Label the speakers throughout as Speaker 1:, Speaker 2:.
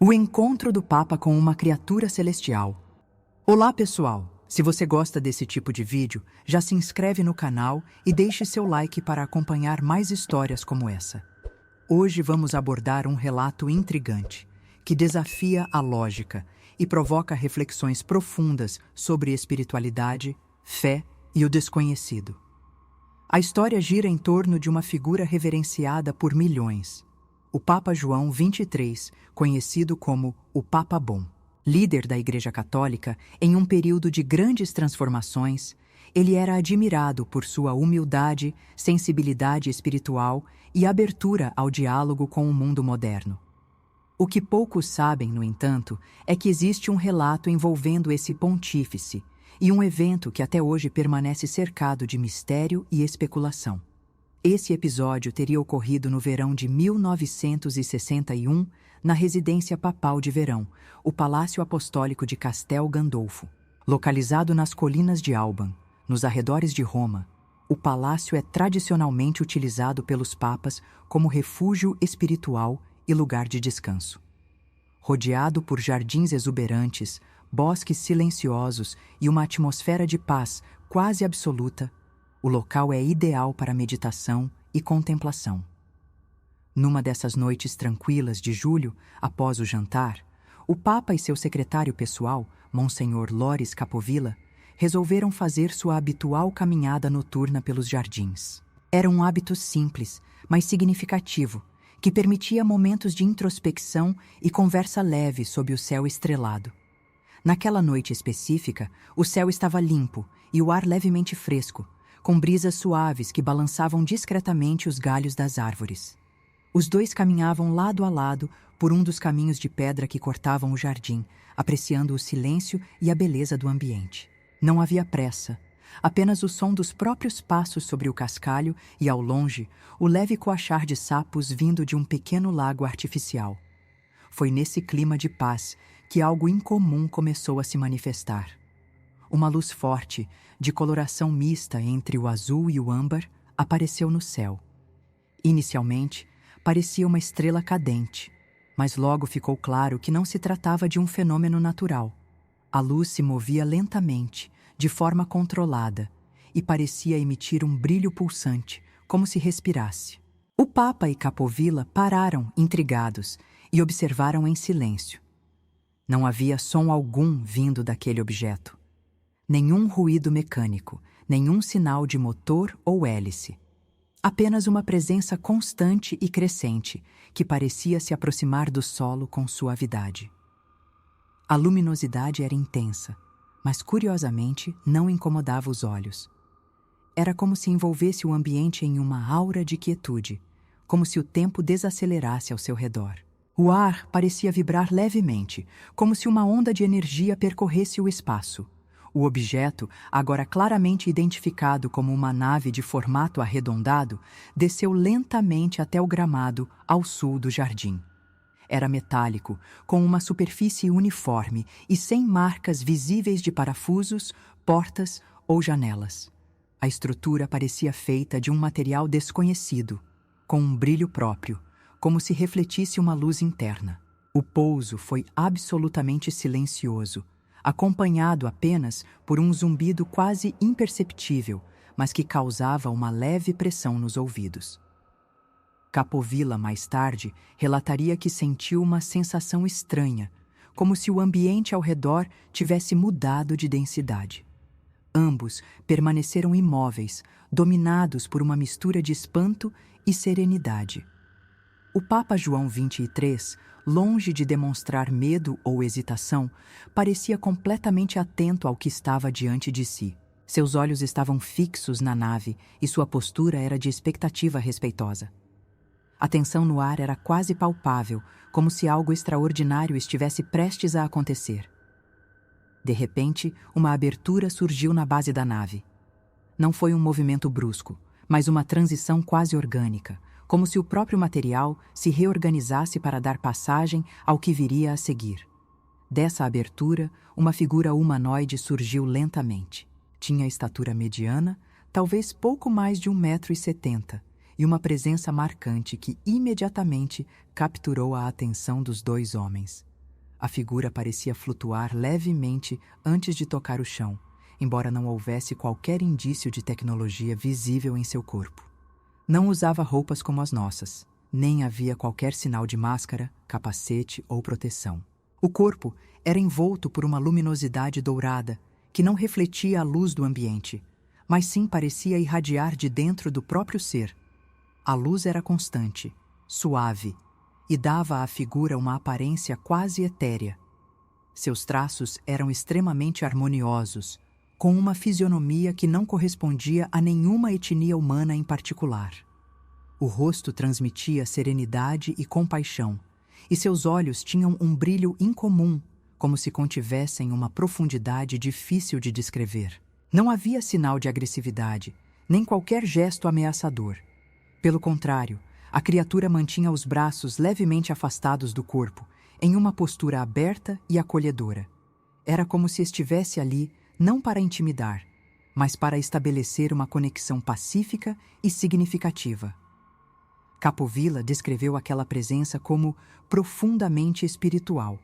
Speaker 1: O encontro do Papa com uma criatura celestial. Olá, pessoal! Se você gosta desse tipo de vídeo, já se inscreve no canal e deixe seu like para acompanhar mais histórias como essa. Hoje vamos abordar um relato intrigante, que desafia a lógica e provoca reflexões profundas sobre espiritualidade, fé e o desconhecido. A história gira em torno de uma figura reverenciada por milhões, o Papa João XXIII, conhecido como o Papa Bom. Líder da Igreja Católica, em um período de grandes transformações, ele era admirado por sua humildade, sensibilidade espiritual e abertura ao diálogo com o mundo moderno. O que poucos sabem, no entanto, é que existe um relato envolvendo esse pontífice e um evento que até hoje permanece cercado de mistério e especulação. Esse episódio teria ocorrido no verão de 1961, na residência papal de verão, o Palácio Apostólico de Castel Gandolfo. Localizado nas colinas de Alban, nos arredores de Roma, o palácio é tradicionalmente utilizado pelos papas como refúgio espiritual e lugar de descanso. Rodeado por jardins exuberantes, bosques silenciosos e uma atmosfera de paz quase absoluta, o local é ideal para meditação e contemplação. Numa dessas noites tranquilas de julho, após o jantar, o Papa e seu secretário pessoal, Monsenhor Loris Capovilla, resolveram fazer sua habitual caminhada noturna pelos jardins. Era um hábito simples, mas significativo, que permitia momentos de introspecção e conversa leve sob o céu estrelado. Naquela noite específica, o céu estava limpo e o ar levemente fresco, com brisas suaves que balançavam discretamente os galhos das árvores. Os dois caminhavam lado a lado por um dos caminhos de pedra que cortavam o jardim, apreciando o silêncio e a beleza do ambiente. Não havia pressa, apenas o som dos próprios passos sobre o cascalho e, ao longe, o leve coachar de sapos vindo de um pequeno lago artificial. Foi nesse clima de paz que algo incomum começou a se manifestar. Uma luz forte, de coloração mista entre o azul e o âmbar, apareceu no céu. Inicialmente, parecia uma estrela cadente, mas logo ficou claro que não se tratava de um fenômeno natural. A luz se movia lentamente, de forma controlada, e parecia emitir um brilho pulsante, como se respirasse. O Papa e Capovilla pararam, intrigados, e observaram em silêncio. Não havia som algum vindo daquele objeto. Nenhum ruído mecânico, nenhum sinal de motor ou hélice. Apenas uma presença constante e crescente, que parecia se aproximar do solo com suavidade. A luminosidade era intensa, mas curiosamente não incomodava os olhos. Era como se envolvesse o ambiente em uma aura de quietude, como se o tempo desacelerasse ao seu redor. O ar parecia vibrar levemente, como se uma onda de energia percorresse o espaço. O objeto, agora claramente identificado como uma nave de formato arredondado, desceu lentamente até o gramado ao sul do jardim. Era metálico, com uma superfície uniforme e sem marcas visíveis de parafusos, portas ou janelas. A estrutura parecia feita de um material desconhecido, com um brilho próprio, como se refletisse uma luz interna. O pouso foi absolutamente silencioso, acompanhado apenas por um zumbido quase imperceptível, mas que causava uma leve pressão nos ouvidos. Capovilla, mais tarde, relataria que sentiu uma sensação estranha, como se o ambiente ao redor tivesse mudado de densidade. Ambos permaneceram imóveis, dominados por uma mistura de espanto e serenidade. O Papa João XXIII, longe de demonstrar medo ou hesitação, parecia completamente atento ao que estava diante de si. Seus olhos estavam fixos na nave e sua postura era de expectativa respeitosa. A tensão no ar era quase palpável, como se algo extraordinário estivesse prestes a acontecer. De repente, uma abertura surgiu na base da nave. Não foi um movimento brusco, mas uma transição quase orgânica, como se o próprio material se reorganizasse para dar passagem ao que viria a seguir. Dessa abertura, uma figura humanoide surgiu lentamente. Tinha estatura mediana, talvez pouco mais de 1,70 m, e uma presença marcante que imediatamente capturou a atenção dos dois homens. A figura parecia flutuar levemente antes de tocar o chão, embora não houvesse qualquer indício de tecnologia visível em seu corpo. Não usava roupas como as nossas, nem havia qualquer sinal de máscara, capacete ou proteção. O corpo era envolto por uma luminosidade dourada que não refletia a luz do ambiente, mas sim parecia irradiar de dentro do próprio ser. A luz era constante, suave, e dava à figura uma aparência quase etérea. Seus traços eram extremamente harmoniosos, com uma fisionomia que não correspondia a nenhuma etnia humana em particular. O rosto transmitia serenidade e compaixão, e seus olhos tinham um brilho incomum, como se contivessem uma profundidade difícil de descrever. Não havia sinal de agressividade, nem qualquer gesto ameaçador. Pelo contrário, a criatura mantinha os braços levemente afastados do corpo, em uma postura aberta e acolhedora. Era como se estivesse ali não para intimidar, mas para estabelecer uma conexão pacífica e significativa. Capovilla descreveu aquela presença como profundamente espiritual,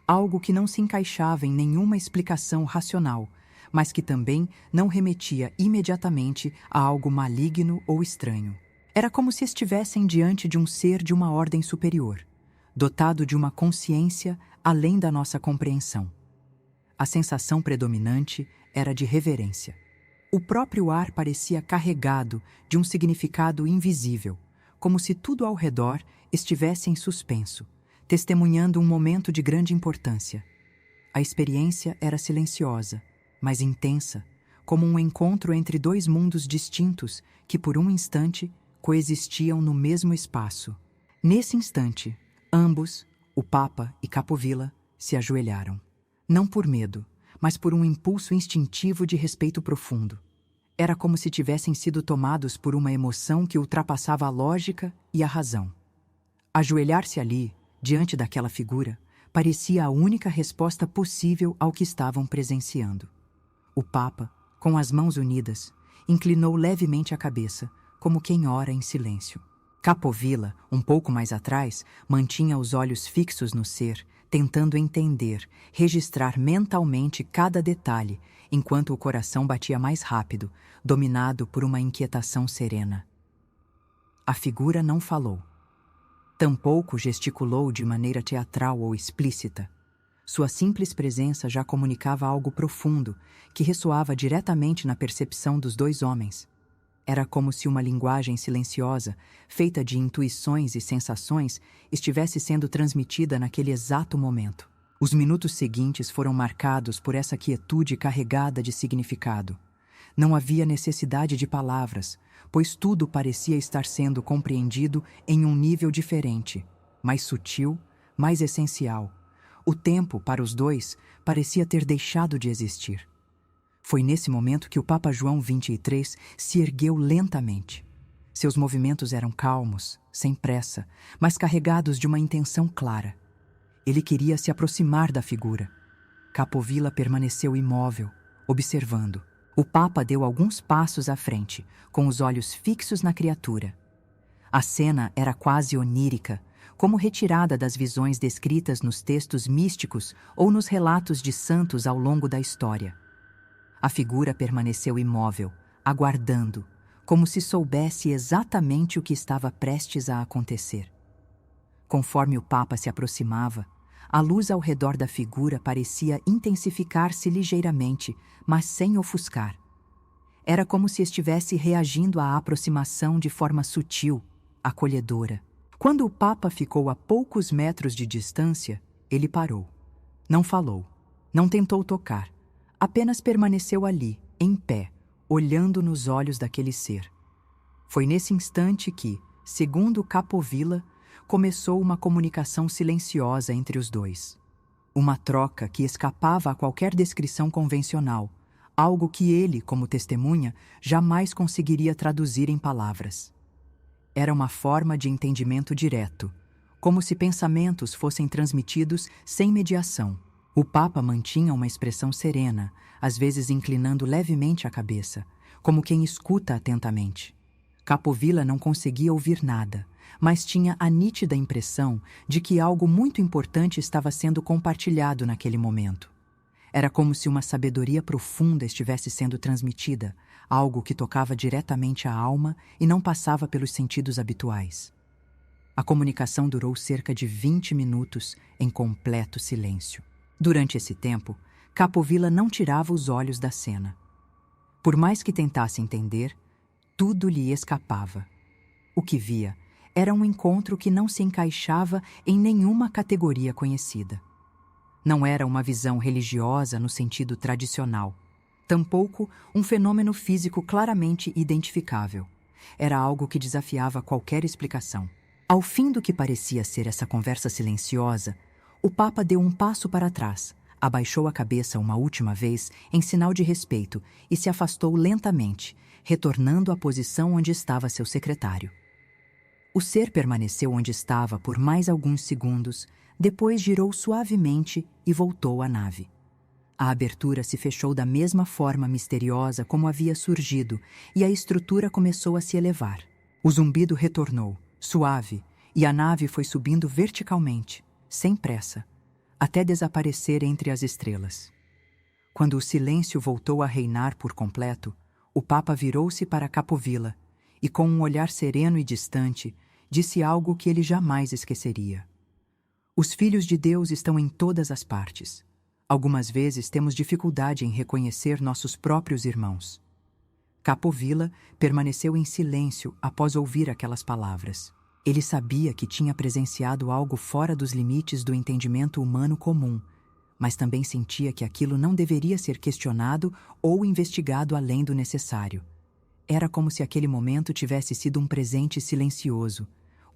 Speaker 1: algo que não se encaixava em nenhuma explicação racional, mas que também não remetia imediatamente a algo maligno ou estranho. Era como se estivessem diante de um ser de uma ordem superior, dotado de uma consciência além da nossa compreensão. A sensação predominante era de reverência. O próprio ar parecia carregado de um significado invisível, como se tudo ao redor estivesse em suspenso, testemunhando um momento de grande importância. A experiência era silenciosa, mas intensa, como um encontro entre dois mundos distintos que, por um instante, coexistiam no mesmo espaço. Nesse instante, ambos, o Papa e Capovilla, se ajoelharam. Não por medo, mas por um impulso instintivo de respeito profundo. Era como se tivessem sido tomados por uma emoção que ultrapassava a lógica e a razão. Ajoelhar-se ali, diante daquela figura, parecia a única resposta possível ao que estavam presenciando. O Papa, com as mãos unidas, inclinou levemente a cabeça, como quem ora em silêncio. Capovilla, um pouco mais atrás, mantinha os olhos fixos no ser, tentando entender, registrar mentalmente cada detalhe, enquanto o coração batia mais rápido, dominado por uma inquietação serena. A figura não falou. Tampouco gesticulou de maneira teatral ou explícita. Sua simples presença já comunicava algo profundo, que ressoava diretamente na percepção dos dois homens. Era como se uma linguagem silenciosa, feita de intuições e sensações, estivesse sendo transmitida naquele exato momento. Os minutos seguintes foram marcados por essa quietude carregada de significado. Não havia necessidade de palavras, pois tudo parecia estar sendo compreendido em um nível diferente, mais sutil, mais essencial. O tempo, para os dois, parecia ter deixado de existir. Foi nesse momento que o Papa João XXIII se ergueu lentamente. Seus movimentos eram calmos, sem pressa, mas carregados de uma intenção clara. Ele queria se aproximar da figura. Capovilla permaneceu imóvel, observando. O Papa deu alguns passos à frente, com os olhos fixos na criatura. A cena era quase onírica, como retirada das visões descritas nos textos místicos ou nos relatos de santos ao longo da história. A figura permaneceu imóvel, aguardando, como se soubesse exatamente o que estava prestes a acontecer. Conforme o Papa se aproximava, a luz ao redor da figura parecia intensificar-se ligeiramente, mas sem ofuscar. Era como se estivesse reagindo à aproximação de forma sutil, acolhedora. Quando o Papa ficou a poucos metros de distância, ele parou. Não falou, não tentou tocar. Apenas permaneceu ali, em pé, olhando nos olhos daquele ser. Foi nesse instante que, segundo Capovilla, começou uma comunicação silenciosa entre os dois. Uma troca que escapava a qualquer descrição convencional, algo que ele, como testemunha, jamais conseguiria traduzir em palavras. Era uma forma de entendimento direto, como se pensamentos fossem transmitidos sem mediação. O Papa mantinha uma expressão serena, às vezes inclinando levemente a cabeça, como quem escuta atentamente. Capovilla não conseguia ouvir nada, mas tinha a nítida impressão de que algo muito importante estava sendo compartilhado naquele momento. Era como se uma sabedoria profunda estivesse sendo transmitida, algo que tocava diretamente a alma e não passava pelos sentidos habituais. A comunicação durou cerca de 20 minutos em completo silêncio. Durante esse tempo, Capovilla não tirava os olhos da cena. Por mais que tentasse entender, tudo lhe escapava. O que via era um encontro que não se encaixava em nenhuma categoria conhecida. Não era uma visão religiosa no sentido tradicional, tampouco um fenômeno físico claramente identificável. Era algo que desafiava qualquer explicação. Ao fim do que parecia ser essa conversa silenciosa, o Papa deu um passo para trás, abaixou a cabeça uma última vez em sinal de respeito e se afastou lentamente, retornando à posição onde estava seu secretário. O ser permaneceu onde estava por mais alguns segundos, depois girou suavemente e voltou à nave. A abertura se fechou da mesma forma misteriosa como havia surgido e a estrutura começou a se elevar. O zumbido retornou, suave, e a nave foi subindo verticalmente, sem pressa, até desaparecer entre as estrelas. Quando o silêncio voltou a reinar por completo, o Papa virou-se para Capovilla e, com um olhar sereno e distante, disse algo que ele jamais esqueceria. Os filhos de Deus estão em todas as partes. Algumas vezes temos dificuldade em reconhecer nossos próprios irmãos. Capovilla permaneceu em silêncio após ouvir aquelas palavras. Ele sabia que tinha presenciado algo fora dos limites do entendimento humano comum, mas também sentia que aquilo não deveria ser questionado ou investigado além do necessário. Era como se aquele momento tivesse sido um presente silencioso,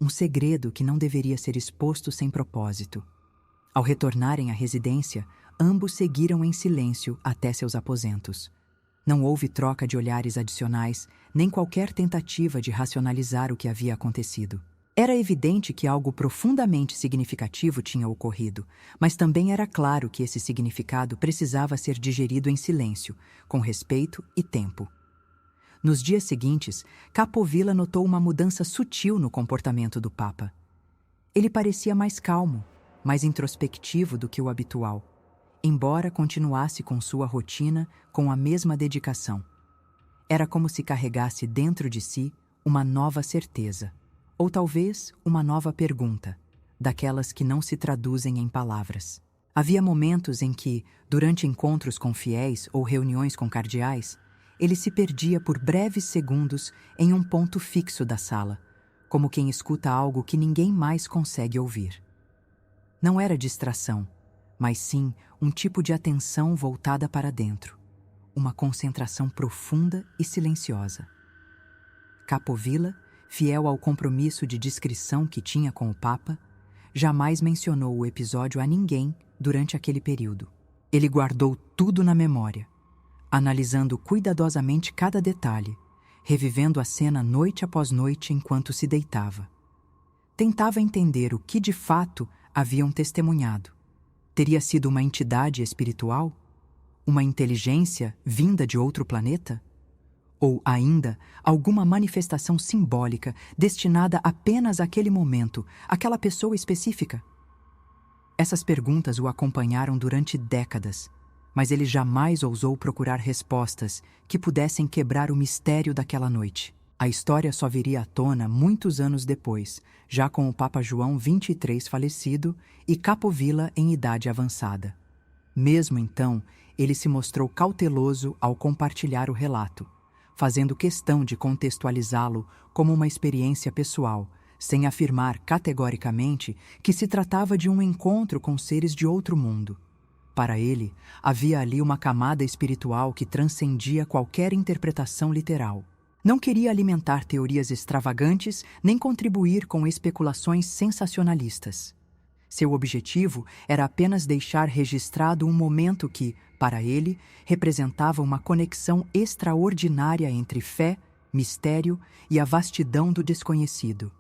Speaker 1: um segredo que não deveria ser exposto sem propósito. Ao retornarem à residência, ambos seguiram em silêncio até seus aposentos. Não houve troca de olhares adicionais, nem qualquer tentativa de racionalizar o que havia acontecido. Era evidente que algo profundamente significativo tinha ocorrido, mas também era claro que esse significado precisava ser digerido em silêncio, com respeito e tempo. Nos dias seguintes, Capovilla notou uma mudança sutil no comportamento do Papa. Ele parecia mais calmo, mais introspectivo do que o habitual, embora continuasse com sua rotina com a mesma dedicação. Era como se carregasse dentro de si uma nova certeza, ou talvez uma nova pergunta, daquelas que não se traduzem em palavras. Havia momentos em que, durante encontros com fiéis ou reuniões com cardeais, ele se perdia por breves segundos em um ponto fixo da sala, como quem escuta algo que ninguém mais consegue ouvir. Não era distração, mas sim um tipo de atenção voltada para dentro, uma concentração profunda e silenciosa. Capovilla, fiel ao compromisso de discrição que tinha com o Papa, jamais mencionou o episódio a ninguém durante aquele período. Ele guardou tudo na memória, analisando cuidadosamente cada detalhe, revivendo a cena noite após noite enquanto se deitava. Tentava entender o que de fato haviam testemunhado. Teria sido uma entidade espiritual? Uma inteligência vinda de outro planeta? Ou ainda alguma manifestação simbólica destinada apenas àquele momento, àquela pessoa específica? Essas perguntas o acompanharam durante décadas, mas ele jamais ousou procurar respostas que pudessem quebrar o mistério daquela noite. A história só viria à tona muitos anos depois, já com o Papa João XXIII falecido e Capovilla em idade avançada. Mesmo então, ele se mostrou cauteloso ao compartilhar o relato, fazendo questão de contextualizá-lo como uma experiência pessoal, sem afirmar categoricamente que se tratava de um encontro com seres de outro mundo. Para ele, havia ali uma camada espiritual que transcendia qualquer interpretação literal. Não queria alimentar teorias extravagantes nem contribuir com especulações sensacionalistas. Seu objetivo era apenas deixar registrado um momento que, para ele, representava uma conexão extraordinária entre fé, mistério e a vastidão do desconhecido.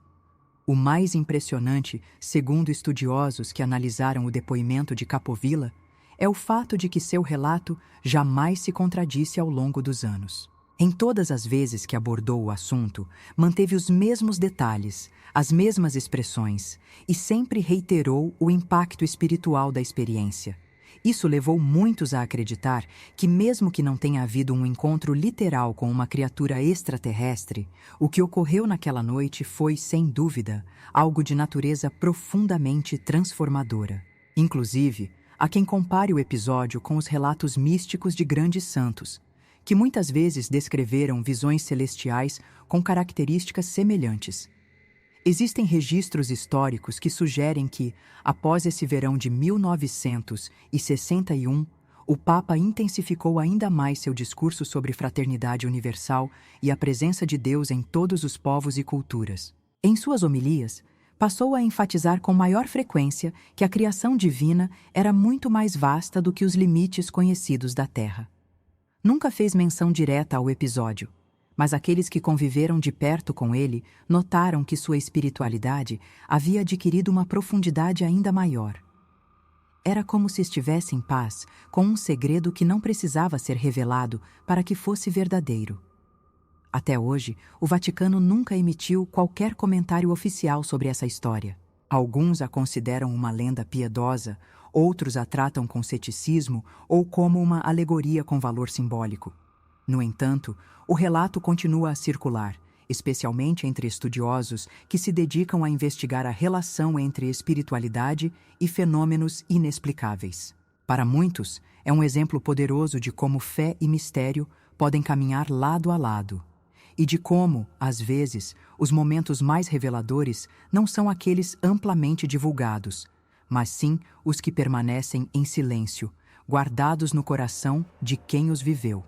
Speaker 1: O mais impressionante, segundo estudiosos que analisaram o depoimento de Capovilla, é o fato de que seu relato jamais se contradisse ao longo dos anos. Em todas as vezes que abordou o assunto, manteve os mesmos detalhes, as mesmas expressões e sempre reiterou o impacto espiritual da experiência. Isso levou muitos a acreditar que, mesmo que não tenha havido um encontro literal com uma criatura extraterrestre, o que ocorreu naquela noite foi, sem dúvida, algo de natureza profundamente transformadora. Inclusive, há quem compare o episódio com os relatos místicos de grandes santos, que muitas vezes descreveram visões celestiais com características semelhantes. Existem registros históricos que sugerem que, após esse verão de 1961, o Papa intensificou ainda mais seu discurso sobre fraternidade universal e a presença de Deus em todos os povos e culturas. Em suas homilias, passou a enfatizar com maior frequência que a criação divina era muito mais vasta do que os limites conhecidos da Terra. Nunca fez menção direta ao episódio, mas aqueles que conviveram de perto com ele notaram que sua espiritualidade havia adquirido uma profundidade ainda maior. Era como se estivesse em paz com um segredo que não precisava ser revelado para que fosse verdadeiro. Até hoje, o Vaticano nunca emitiu qualquer comentário oficial sobre essa história. Alguns a consideram uma lenda piedosa, outros a tratam com ceticismo ou como uma alegoria com valor simbólico. No entanto, o relato continua a circular, especialmente entre estudiosos que se dedicam a investigar a relação entre espiritualidade e fenômenos inexplicáveis. Para muitos, é um exemplo poderoso de como fé e mistério podem caminhar lado a lado, e de como, às vezes, os momentos mais reveladores não são aqueles amplamente divulgados, mas sim os que permanecem em silêncio, guardados no coração de quem os viveu.